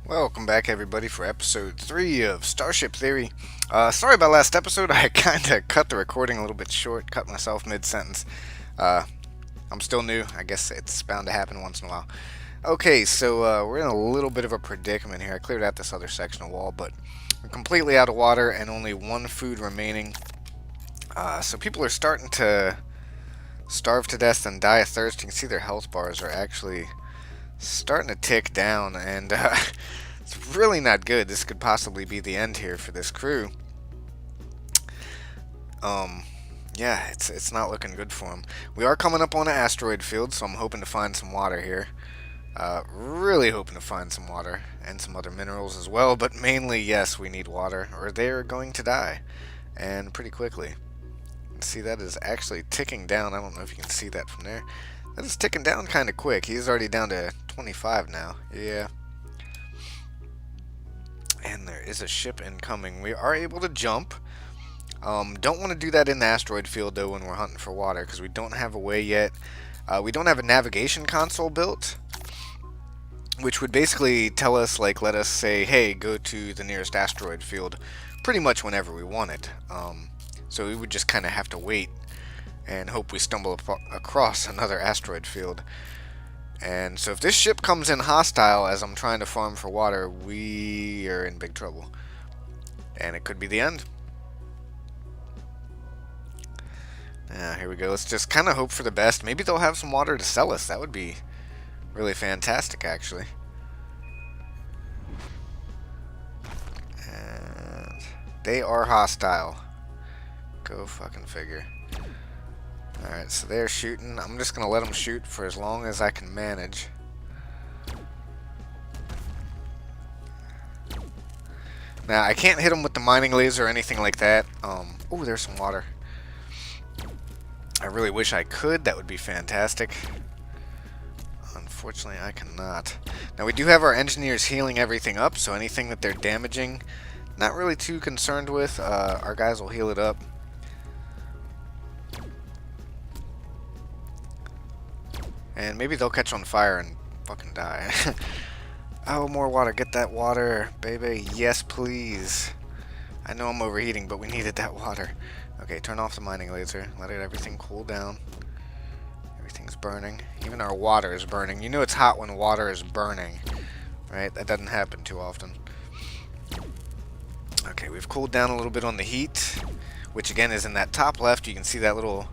Welcome back, everybody, for episode 3 of Starship Theory. Sorry about last episode. I kind of cut the recording a little bit short, cut myself mid-sentence. Uh, I'm still new. I guess it's bound to happen once in a while. Okay, so we're in a little bit of a predicament here. I cleared out this other section of wall, but we're completely out of water and only one food remaining. So people are starting to starve to death and die of thirst. You can see their health bars are actually starting to tick down, and it's really not good. This could possibly be the end here for this crew. Um, yeah, it's not looking good for them. We are coming up on an asteroid field, so I'm hoping to find some water here. Really hoping to find some water and some other minerals as well, but mainly, yes, we need water, or they're going to die, and pretty quickly. See, that is actually ticking down. I don't know if you can see that from there. That is ticking down kind of quick. He's already down to 25 now. Yeah. And there is a ship incoming. We are able to jump. Don't want to do that in the asteroid field, though, when we're hunting for water, because we don't have a way yet. We don't have a navigation console built, which would basically tell us, like, let us say, hey, go to the nearest asteroid field pretty much whenever we want it. So we would just kind of have to wait and hope we stumble across another asteroid field. And so if this ship comes in hostile as I'm trying to farm for water, we are in big trouble. And it could be the end. Here we go. Let's just kind of hope for the best. Maybe they'll have some water to sell us. That would be really fantastic, actually. And they are hostile. Go fucking figure. Alright, so they're shooting. I'm just going to let them shoot for as long as I can manage. Now, I can't hit them with the mining laser or anything like that. Oh, there's some water. I really wish I could. That would be fantastic. Unfortunately, I cannot. Now, we do have our engineers healing everything up, so anything that they're damaging, not really too concerned with. Our guys will heal it up. And maybe they'll catch on fire and fucking die. Oh, more water. Get that water, baby. Yes, please. I know I'm overheating, but we needed that water. Okay, turn off the mining laser. Let everything cool down. Everything's burning. Even our water is burning. You know it's hot when water is burning, right? That doesn't happen too often. Okay, we've cooled down a little bit on the heat, which again is in that top left. You can see that little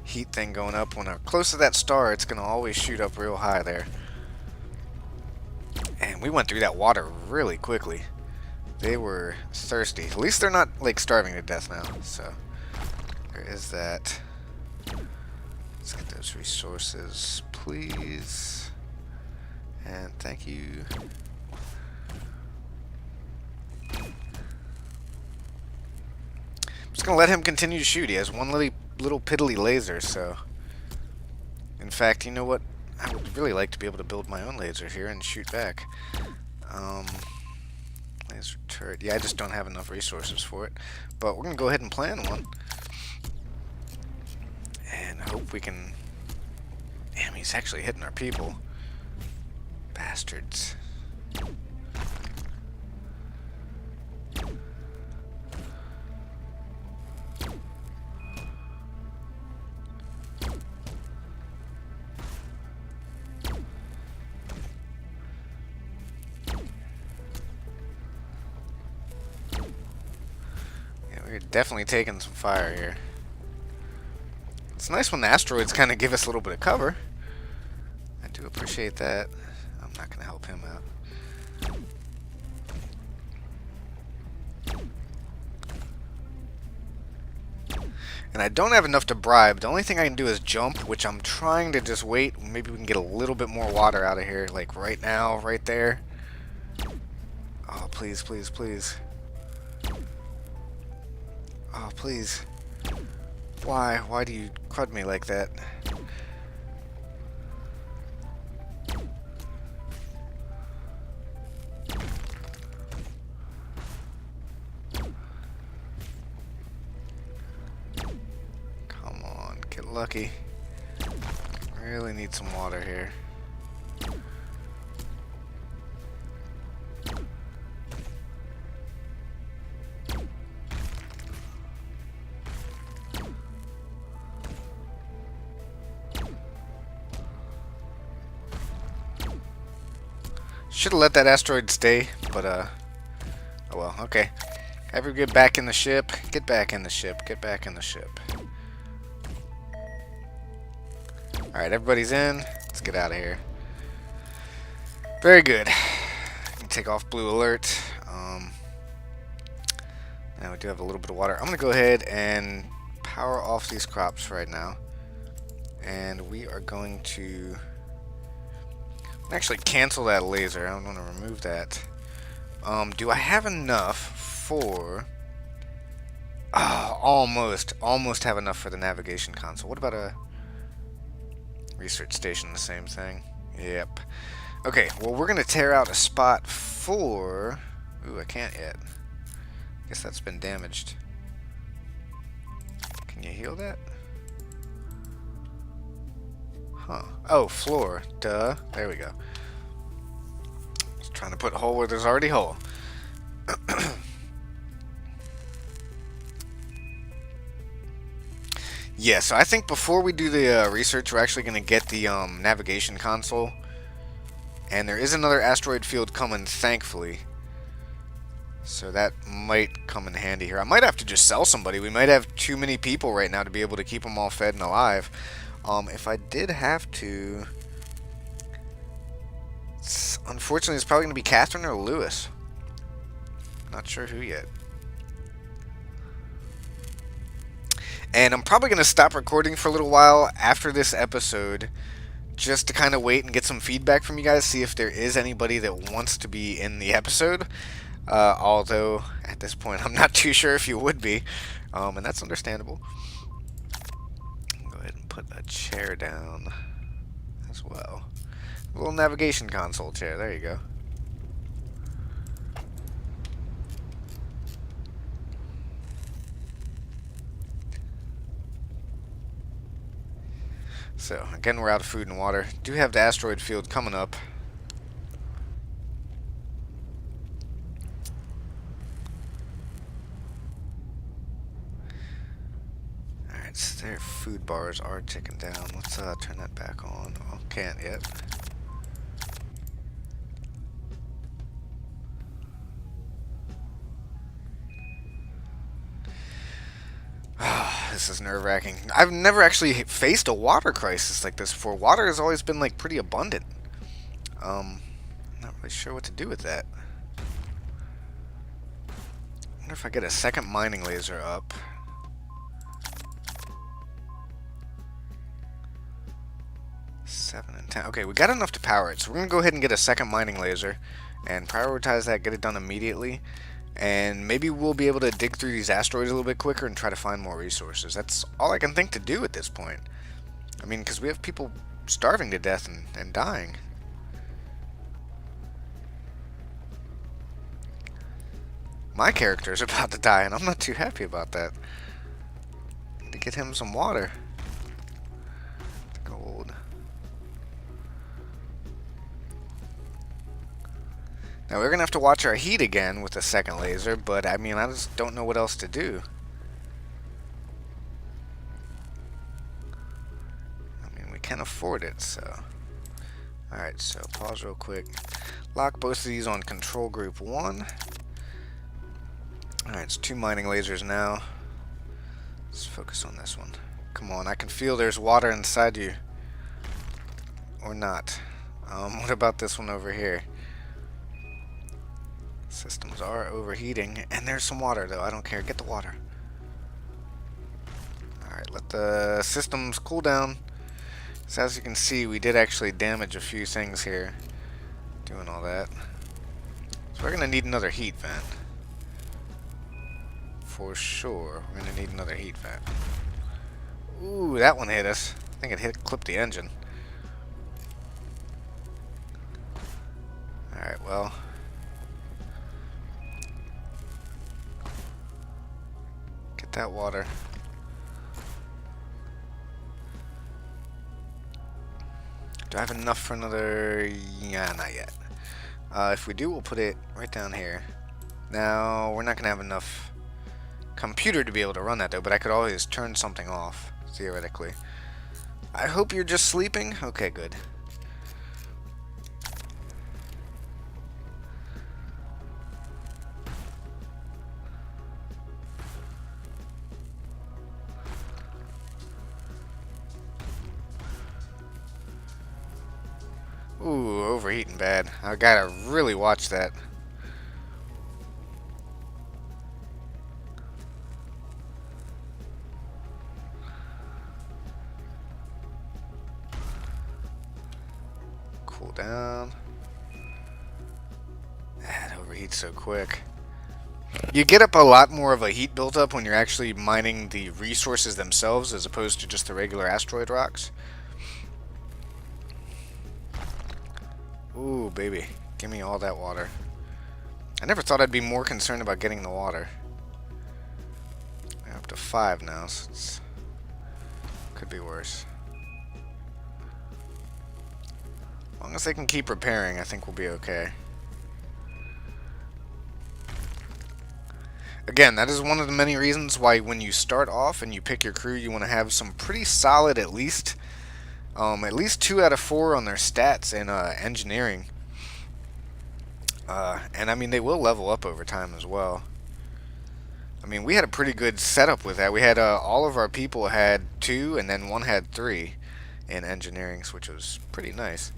heat thing going up. When we're close to that star, it's going to always shoot up real high there. And we went through that water really quickly. They were thirsty. At least they're not, like, starving to death now. So, there is that. Let's get those resources, please. And thank you. I'm just going to let him continue to shoot. He has one little piddly laser, so... In fact, you know what? I would really like to be able to build my own laser here and shoot back. Laser turret. Yeah, I just don't have enough resources for it. But we're going to go ahead and plan one. And hope we can... Damn, he's actually hitting our people. Bastards. We're definitely taking some fire here. It's nice when the asteroids kind of give us a little bit of cover. I do appreciate that. I'm not going to help him out. And I don't have enough to bribe. The only thing I can do is jump, which I'm trying to just wait. Maybe we can get a little bit more water out of here, like right now, right there. Oh, please, please, please. Oh, please. Why? Why do you crud me like that? Come on, get lucky. Really need some water here. Should have let that asteroid stay, but oh well, okay. Ever get back in the ship? Get back in the ship. Get back in the ship. Alright, everybody's in. Let's get out of here. Very good. Take off blue alert. Now we do have a little bit of water. I'm going to go ahead and power off these crops right now. And we are going to actually cancel that laser. I don't want to remove that. Do I have enough for... Oh, almost have enough for the navigation console. What about a research station? The same thing. Yep. Okay, well, we're going to tear out a spot for... Ooh, I can't yet. Guess that's been damaged. Can you heal that? Huh. Oh, floor. Duh. There we go. Just trying to put a hole where there's already a hole. Yeah, so I think before we do the research, we're actually going to get the navigation console. And there is another asteroid field coming, thankfully. So that might come in handy here. I might have to just sell somebody. We might have too many people right now to be able to keep them all fed and alive. If I did have to... Unfortunately, it's probably going to be Catherine or Lewis. Not sure who yet. And I'm probably going to stop recording for a little while after this episode, just to kind of wait and get some feedback from you guys, see if there is anybody that wants to be in the episode. Although, at this point, I'm not too sure if you would be, and that's understandable. Go ahead and put a chair down as well. A little navigation console chair, there you go. So, again, we're out of food and water. Do have the asteroid field coming up. Alright, so their food bars are ticking down. Let's turn that back on. Oh, can't yet. This is nerve-wracking. I've never actually faced a water crisis like this before. Water has always been like pretty abundant. Not really sure what to do with that. I wonder if I get a second mining laser up. Seven and 10. Okay, we got enough to power it, so we're gonna go ahead and get a second mining laser and prioritize that, get it done immediately. And maybe we'll be able to dig through these asteroids a little bit quicker and try to find more resources. That's all I can think to do at this point. I mean, because we have people starving to death and dying. My character is about to die, and I'm not too happy about that. Need to get him some water. Gold. Now we're gonna have to watch our heat again with the second laser, but I mean, I just don't know what else to do. I mean, we can afford it, so. Alright, so pause real quick. Lock both of these on control group 1. Alright, it's 2 mining lasers now. Let's focus on this one. Come on, I can feel there's water inside you. Or not. What about this one over here? Systems are overheating, and there's some water though. I don't care. Get the water. Alright, let the systems cool down. So as you can see, we did actually damage a few things here. Doing all that. So we're going to need another heat vent. For sure. We're going to need another heat vent. Ooh, that one hit us. I think it clipped the engine. Alright, well. That water. Do I have enough for another? Yeah, not yet. If we do, we'll put it right down here. Now, we're not going to have enough computer to be able to run that, though, but I could always turn something off, theoretically. I hope you're just sleeping. Okay, good. Ooh, overheating bad. I gotta really watch that. Cool down. It overheats so quick. You get up a lot more of a heat buildup when you're actually mining the resources themselves as opposed to just the regular asteroid rocks. Ooh, baby. Give me all that water. I never thought I'd be more concerned about getting the water. We're up to 5 now, so it's could be worse. As long as they can keep repairing, I think we'll be okay. Again, that is one of the many reasons why when you start off and you pick your crew, you want to have some pretty solid, at least 2 out of 4 on their stats in engineering. And I mean, they will level up over time as well. I mean, we had a pretty good setup with that. We had all of our people had 2, and then one had 3 in engineering, which was pretty nice.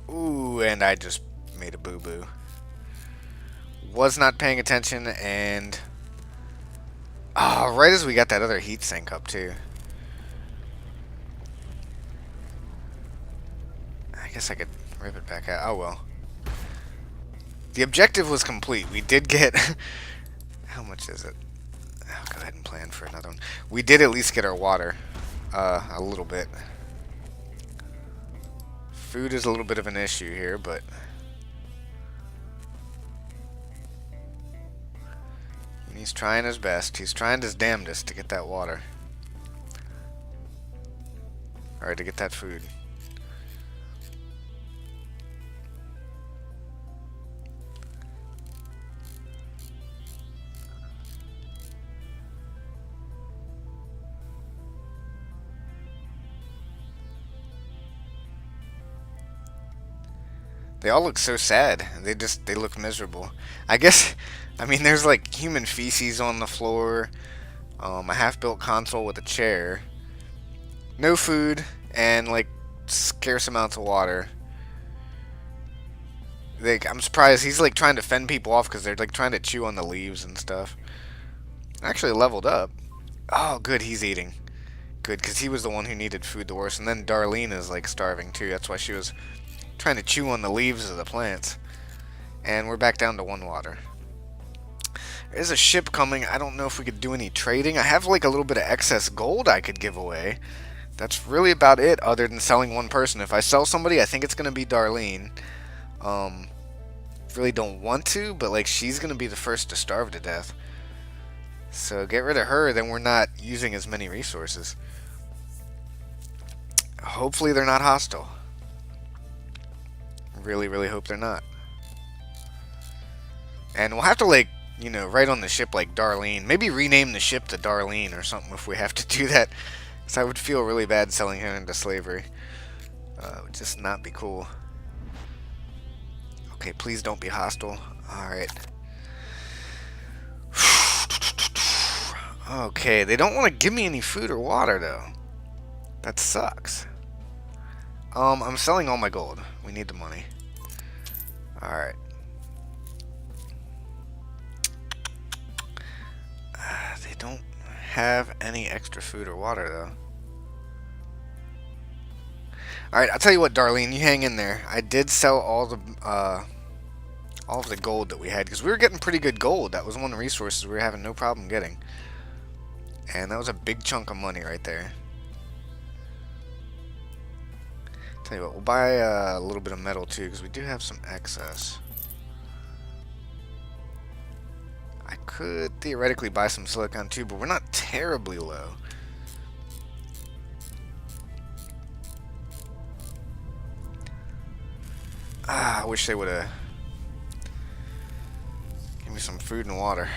Ooh, and I just made a boo-boo. Was not paying attention, and right as we got that other heat sink up too. I guess I could rip it back out. Oh well. The objective was complete. We did get... How much is it? I'll go ahead and plan for another one. We did at least get our water. A little bit. Food is a little bit of an issue here, but... He's trying his best. He's trying his damnedest to get that water. Alright, to get that food. They all look so sad. They look miserable. I guess, I mean, there's like human feces on the floor, a half-built console with a chair, no food, and like scarce amounts of water. I'm surprised he's like trying to fend people off because they're like trying to chew on the leaves and stuff. Actually leveled up. Oh, good, he's eating. Good, because he was the one who needed food the worst. And then Darlene is like starving too. That's why she was trying to chew on the leaves of the plants. And we're back down to 1 water. There's a ship coming. I don't know if we could do any trading. I have like a little bit of excess gold I could give away. That's really about it other than selling one person. If I sell somebody, I think it's going to be Darlene. Really don't want to, but like she's going to be the first to starve to death. So get rid of her, then we're not using as many resources. Hopefully they're not hostile. Really, really hope they're not. And we'll have to, like, you know, write on the ship, like, Darlene. Maybe rename the ship to Darlene or something if we have to do that. Because I would feel really bad selling her into slavery. It would just not be cool. Okay, please don't be hostile. Alright. Okay, they don't want to give me any food or water, though. That sucks. I'm selling all my gold. We need the money. Alright. They don't have any extra food or water, though. Alright, I'll tell you what, Darlene, you hang in there. I did sell all of the gold that we had, because we were getting pretty good gold. That was one of the resources we were having no problem getting. And that was a big chunk of money right there. Tell you what, we'll buy a little bit of metal too, because we do have some excess. I could theoretically buy some silicon too, but we're not terribly low. I wish they would have given me some food and water.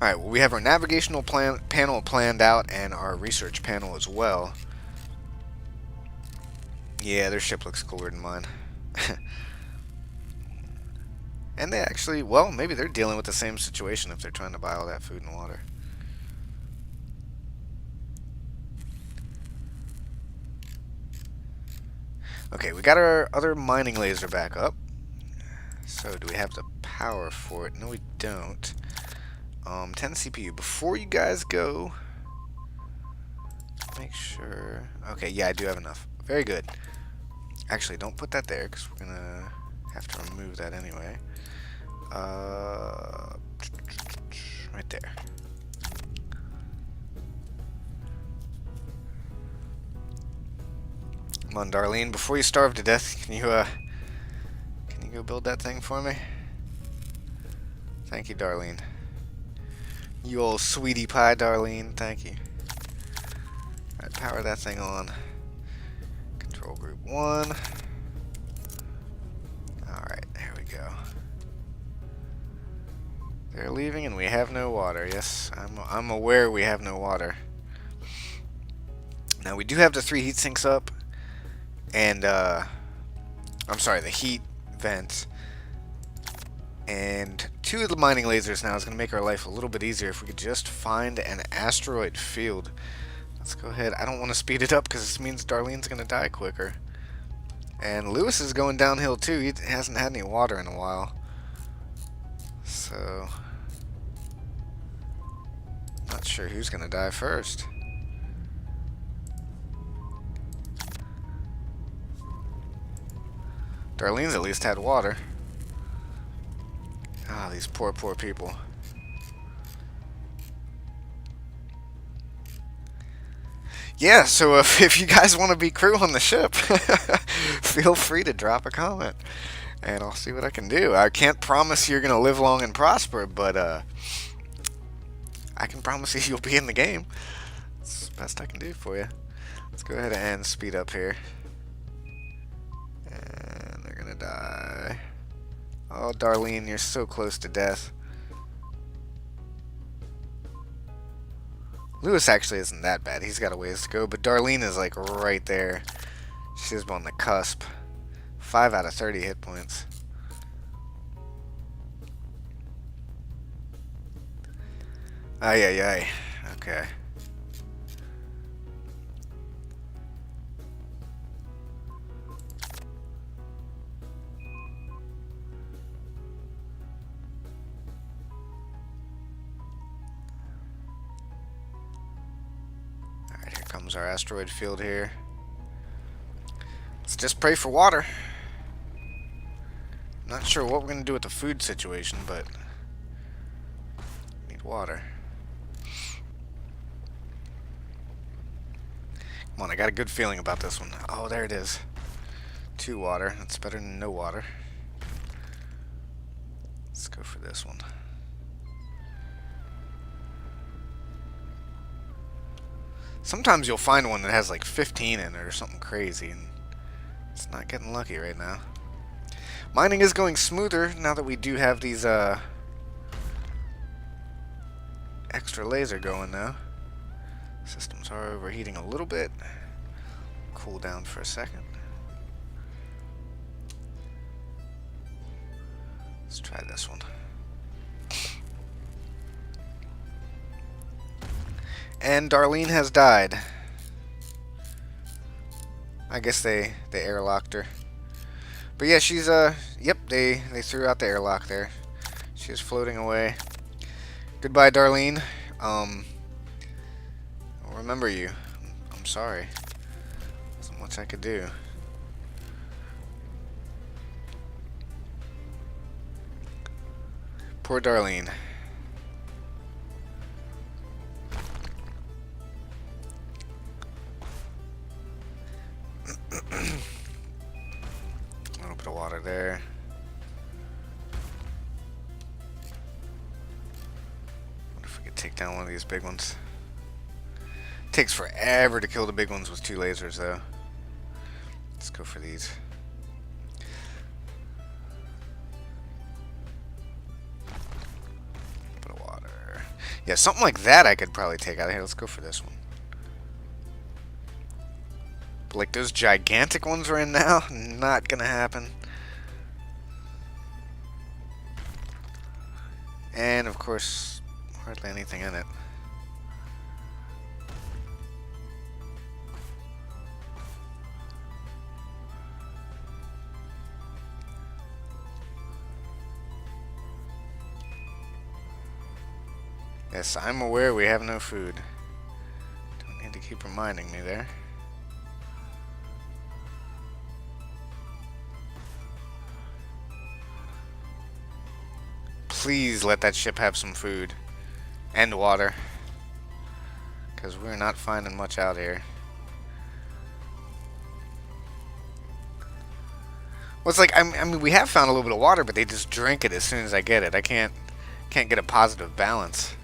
Alright, well, we have our navigational panel planned out and our research panel as well. Yeah, their ship looks cooler than mine. And they actually, well, maybe they're dealing with the same situation if they're trying to buy all that food and water. Okay, we got our other mining laser back up. So, do we have the power for it? No, we don't. 10 CPU. Before you guys go, make sure... Okay, yeah, I do have enough. Very good. Actually, don't put that there, because we're going to have to remove that anyway. Right there. Come on, Darlene, before you starve to death, can you go build that thing for me? Thank you, Darlene. You old sweetie pie, Darlene. Thank you. Alright, power that thing on. Control group 1. Alright, there we go. They're leaving and we have no water. Yes, I'm aware we have no water. Now, we do have the 3 heat sinks up. And, I'm sorry, the heat vents. And 2 of the mining lasers now is going to make our life a little bit easier if we could just find an asteroid field. Let's go ahead. I don't want to speed it up because this means Darlene's going to die quicker. And Lewis is going downhill too. He hasn't had any water in a while. So, not sure who's going to die first. Darlene's at least had water. Ah, these poor, poor people. Yeah, so if you guys want to be crew on the ship, feel free to drop a comment. And I'll see what I can do. I can't promise you're going to live long and prosper, but I can promise you you'll be in the game. That's the best I can do for you. Let's go ahead and speed up here. And they're going to die. Oh, Darlene, you're so close to death. Lewis actually isn't that bad. He's got a ways to go, but Darlene is like right there. She's on the cusp. 5 out of 30 hit points. Ay, ay, ay. Okay. Alright, here comes our asteroid field here. Let's just pray for water. Not sure what we're going to do with the food situation, but we need water. Come on, I got a good feeling about this one. Oh, there it is. 2 water. That's better than no water. Let's go for this one. Sometimes you'll find one that has like 15 in it or something crazy, and it's not getting lucky right now. Mining is going smoother now that we do have these extra laser going now. Systems are overheating a little bit. Cool down for a second. Let's try this one. And Darlene has died. I guess they airlocked her. But yeah, she's yep, they threw out the airlock there. She's floating away. Goodbye, Darlene. I'll remember you. I'm sorry. Wasn't much I could do. Poor Darlene. A little bit of water there. Wonder if we could take down one of these big ones. Takes forever to kill the big ones with 2 lasers, though. Let's go for these. Bit of water. Yeah, something like that I could probably take out of here. Let's go for this one. But like those gigantic ones we're in now, not gonna happen. And of course, hardly anything in it. Yes, I'm aware we have no food. Don't need to keep reminding me there. Please let that ship have some food. And water. Because we're not finding much out here. Well, it's like, I mean, we have found a little bit of water, but they just drink it as soon as I get it. I can't get a positive balance.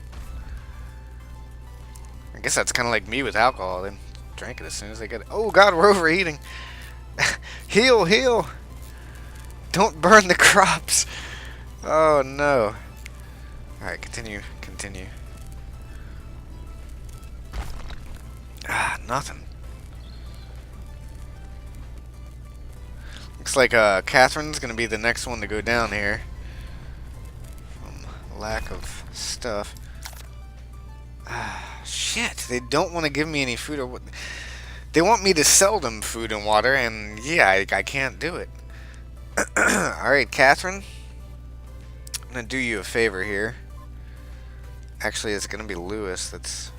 I guess that's kind of like me with alcohol. They drink it as soon as they get it. Oh god, we're overeating. Heal, heal. Don't burn the crops. Oh no. Alright, continue, continue. Ah, nothing. Looks like Catherine's gonna be the next one to go down here. From lack of stuff. Ah, shit. They don't want to give me any food or what. They want me to sell them food and water, and yeah, I can't do it. Alright, Catherine. I'm gonna do you a favor here. Actually, it's gonna be Lewis that's...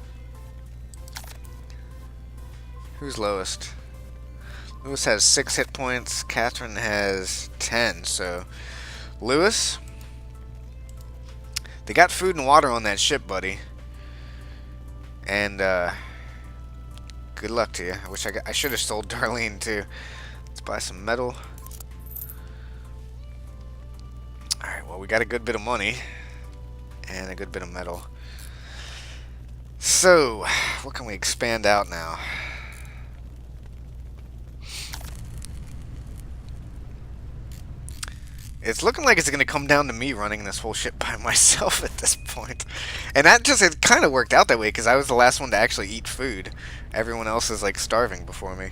Who's lowest? Lewis has 6 hit points. Catherine has 10. So, Lewis, they got food and water on that ship, buddy. And good luck to you. I wish I should have sold Darlene too. Let's buy some metal. All right. Well, we got a good bit of money and a good bit of metal. So, what can we expand out now? It's looking like it's going to come down to me running this whole ship by myself at this point. And that just, it kind of worked out that way because I was the last one to actually eat food. Everyone else is like starving before me.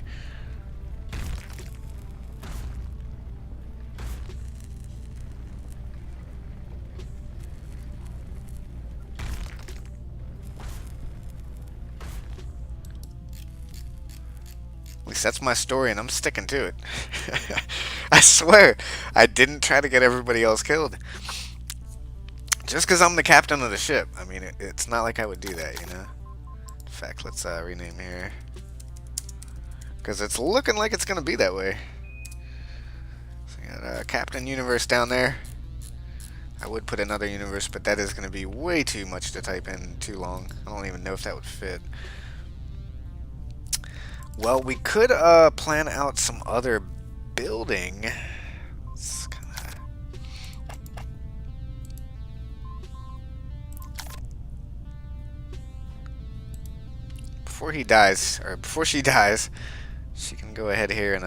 At least that's my story and I'm sticking to it. I swear, I didn't try to get everybody else killed. Just because I'm the captain of the ship. I mean, it's not like I would do that, you know? In fact, let's rename here. Because it's looking like it's going to be that way. So we got Captain Universe down there. I would put another universe, but that is going to be way too much to type in too long. I don't even know if that would fit. Well, we could plan out some other building. Let's kinda... Before he dies, or before she dies, she can go ahead here and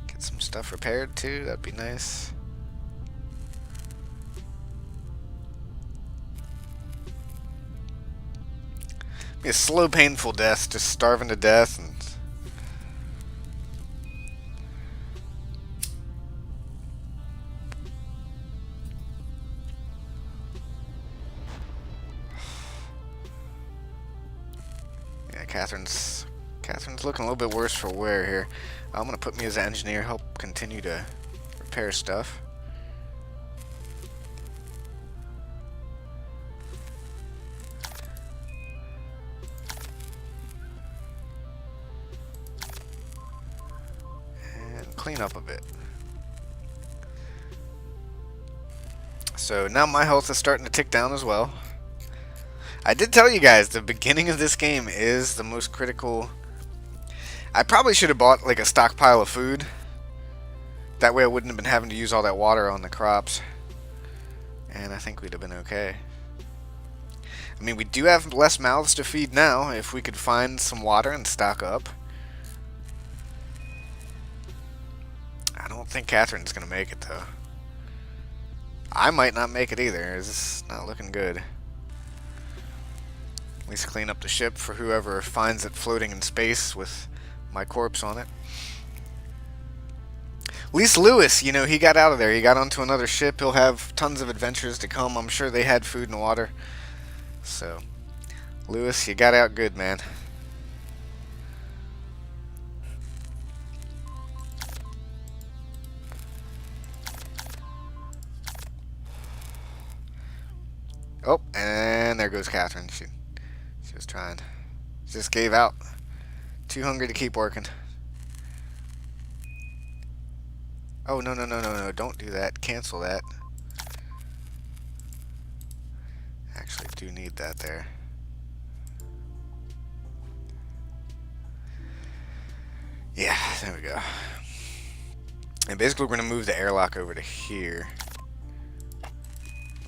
get some stuff repaired too. That'd be nice. Be a slow, painful death, just starving to death. And yeah, Catherine's looking a little bit worse for wear here. I'm gonna put me as an engineer, help continue to repair stuff. Clean up a bit. So now my health is starting to tick down as well. I did tell you guys the beginning of this game is the most critical. I probably should have bought like a stockpile of food. That way I wouldn't have been having to use all that water on the crops. And I think we'd have been okay. I mean, we do have less mouths to feed now. If we could find some water and stock up. I don't think Catherine's gonna make it though. I might not make it either. It's not looking good. At least clean up the ship for whoever finds it floating in space with my corpse on it. At least Lewis, you know, he got out of there. He got onto another ship. He'll have tons of adventures to come. I'm sure they had food and water. So, Lewis, you got out good, man. Oh, and there goes Catherine. She was trying. She just gave out. Too hungry to keep working. Oh, no, no, no, no, no. Don't do that. Cancel that. Actually do need that there. Yeah, there we go. And basically we're going to move the airlock over to here.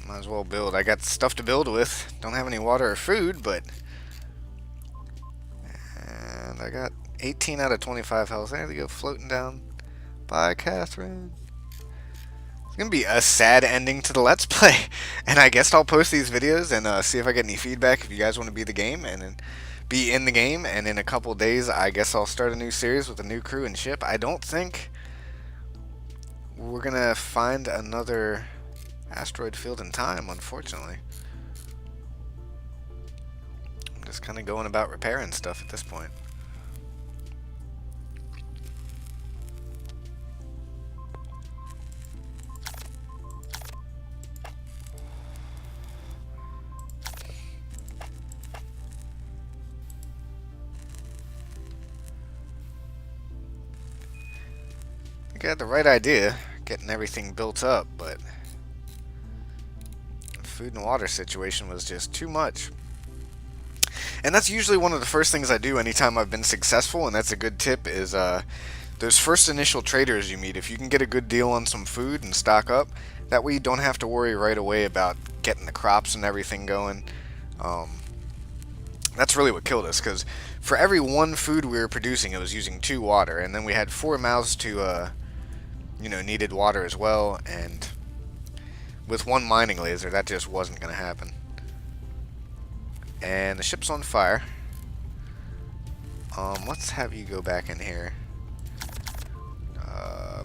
Might as well build. I got stuff to build with. Don't have any water or food, but... And I got 18 out of 25 health. There we go, floating down. Bye, Catherine. It's going to be a sad ending to the Let's Play. And I guess I'll post these videos and see if I get any feedback if you guys want to be the game and be in the game. And in a couple days, I guess I'll start a new series with a new crew and ship. I don't think we're going to find another asteroid field in time, unfortunately. I'm just kind of going about repairing stuff at this point. I think I had the right idea, getting everything built up, but the food and water situation was just too much. And that's usually one of the first things I do anytime I've been successful, and that's a good tip, is those first initial traders you meet, if you can get a good deal on some food and stock up, that way you don't have to worry right away about getting the crops and everything going. That's really what killed us, because for every one food we were producing, it was using 2 water, and then we had 4 mouths to, you know, needed water as well, and with 1 mining laser, that just wasn't going to happen. And the ship's on fire. Let's have you go back in here.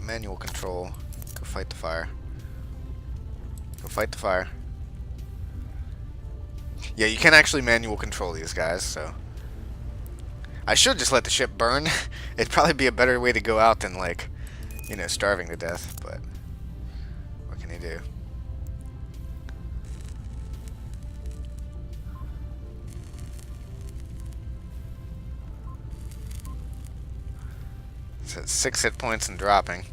Manual control. Go fight the fire. Go fight the fire. Yeah, you can actually manual control these guys, so... I should just let the ship burn. It'd probably be a better way to go out than, like, you know, starving to death, but... what can you do? It's at 6 hit points and dropping.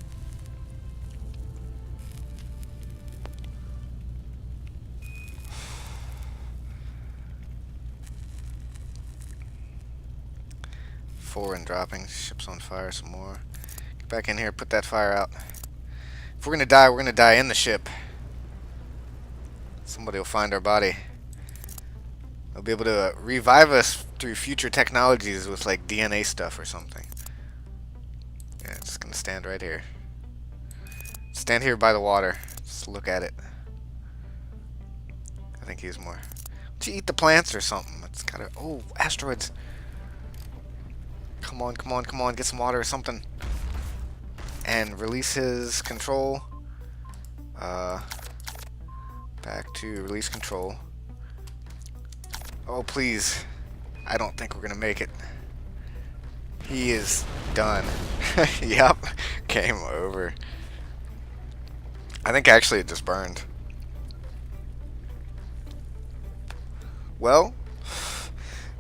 Four and dropping. Ship's on fire some more. Get back in here, put that fire out. If we're gonna die, we're gonna die in the ship. Somebody will find our body. They'll be able to revive us through future technologies with like DNA stuff or something. Yeah, just gonna stand right here. Stand here by the water. Just look at it. I think he's more. Would you eat the plants or something? It's gotta. Oh, asteroids. Come on, come on, come on. Get some water or something. And release his control. Back to release control. Oh, please. I don't think we're gonna make it. He is done. Yep. Game over. I think actually it just burned. Well,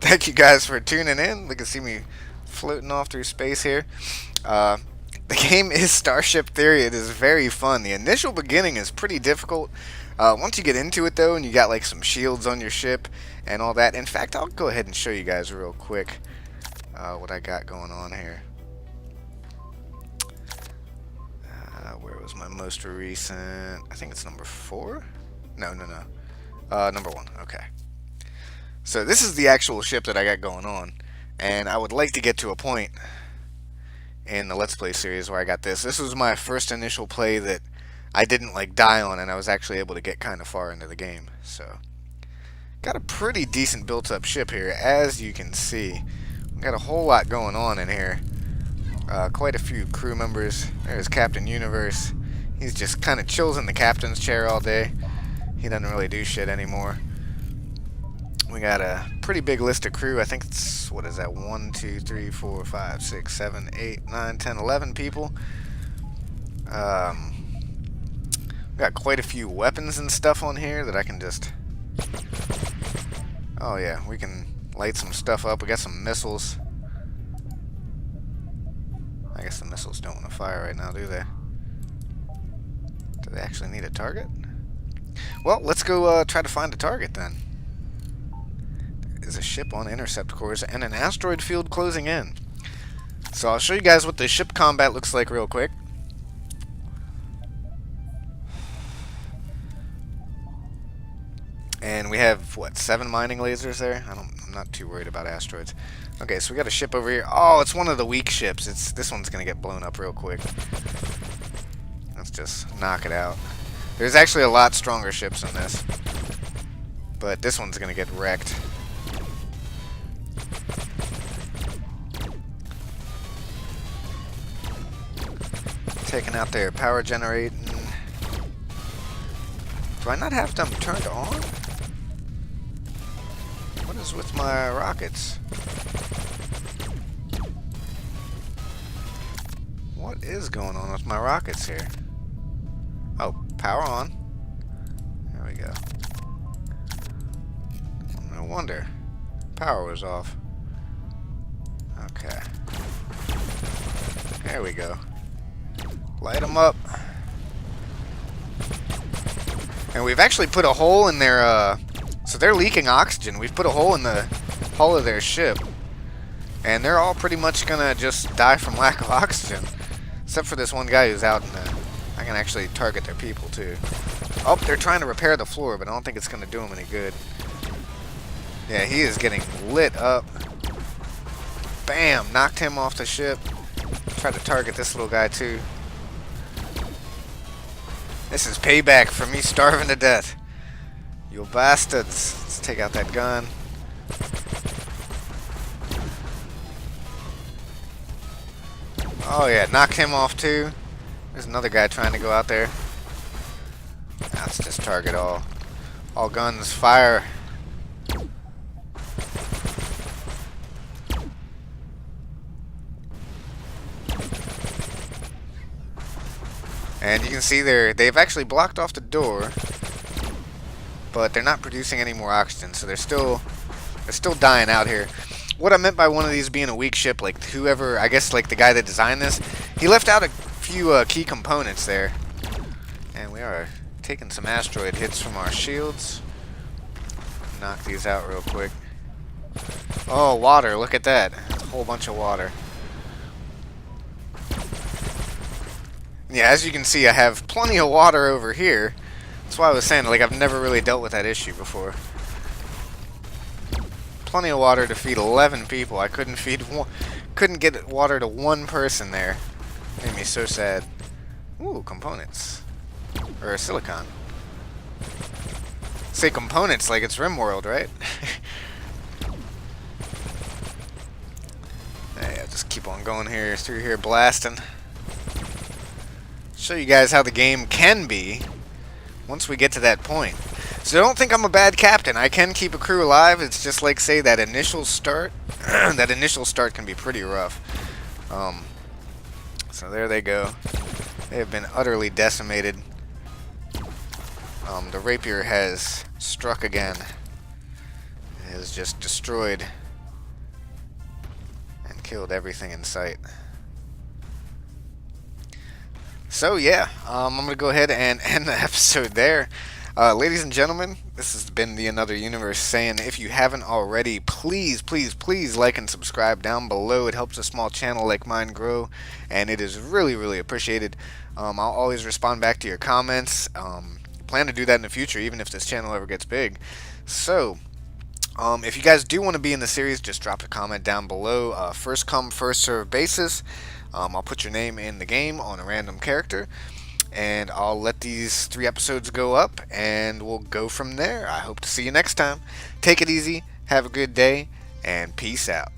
thank you guys for tuning in. You can see me floating off through space here. The game is Starship Theory. It is very fun. The initial beginning is pretty difficult. Once you get into it though, and you got like some shields on your ship and all that. In fact, I'll go ahead and show you guys real quick what I got going on here. Where was my most recent? I think it's number 4. No, no, no. Number 1. Okay. So this is the actual ship that I got going on, and I would like to get to a point in the Let's Play series where I got this. This was my first initial play that I didn't like die on, and I was actually able to get kind of far into the game. So got a pretty decent built up ship here, as you can see. Got a whole lot going on in here. quite a few crew members. There's Captain Universe. He's just kind of chills in the captain's chair all day. He doesn't really do shit anymore. We got a pretty big list of crew. I think it's, what is that? 1, 2, 3, 4, 5, 6, 7, 8, 9, 10, 11 people. We got quite a few weapons and stuff on here that I can just... Oh yeah, we can light some stuff up. We got some missiles. I guess the missiles don't want to fire right now, do they? Do they actually need a target? Well, let's go try to find a target then. There is a ship on intercept course and an asteroid field closing in. So I'll show you guys what the ship combat looks like real quick. And we have, what, 7 mining lasers there? I'm not too worried about asteroids. Okay, so we got a ship over here. Oh, it's one of the weak ships. This one's going to get blown up real quick. Let's just knock it out. There's actually a lot stronger ships than this. But this one's going to get wrecked. Taking out their power generating. Do I not have them turned on? What is with my rockets? What is going on with my rockets here? Oh, power on. There we go. No wonder. Power was off. Okay. There we go. Light them up. And we've actually put a hole in their, so they're leaking oxygen. We've put a hole in the hull of their ship. And they're all pretty much gonna just die from lack of oxygen. Except for this one guy who's out in the... I can actually target their people, too. Oh, they're trying to repair the floor, but I don't think it's gonna do them any good. Yeah, he is getting lit up. Bam! Knocked him off the ship. Tried to target this little guy, too. This is payback for me starving to death. You bastards. Let's take out that gun. Oh yeah, knocked him off too. There's another guy trying to go out there. Now let's just target all guns, fire. And you can see they've actually blocked off the door, but they're not producing any more oxygen, so they're still dying out here. What I meant by one of these being a weak ship, like whoever, I guess like the guy that designed this, he left out a few key components there. And we are taking some asteroid hits from our shields. Knock these out real quick. Oh, water, look at that. That's a whole bunch of water. Yeah, as you can see, I have plenty of water over here. That's why I was saying, like, I've never really dealt with that issue before. Plenty of water to feed 11 people. I couldn't get water to one person there. Made me so sad. Ooh, components. Or silicon. Say components like it's Rimworld, right? Yeah, just keep on going here, through here, blasting. Show you guys how the game can be once we get to that point. So don't think I'm a bad captain. I can keep a crew alive. It's just like, say, that initial start. That initial start can be pretty rough. So there they go. They have been utterly decimated. The rapier has struck again. It has just destroyed and killed everything in sight. So yeah, I'm going to go ahead and end the episode there. Ladies and gentlemen, this has been the Another Universe saying, if you haven't already, please, please, please like and subscribe down below. It helps a small channel like mine grow, and it is really, really appreciated. I'll always respond back to your comments. Plan to do that in the future, even if this channel ever gets big. So, if you guys do want to be in the series, just drop a comment down below. First come, first serve basis. I'll put your name in the game on a random character, and I'll let these 3 episodes go up, and we'll go from there. I hope to see you next time. Take it easy, have a good day, and peace out.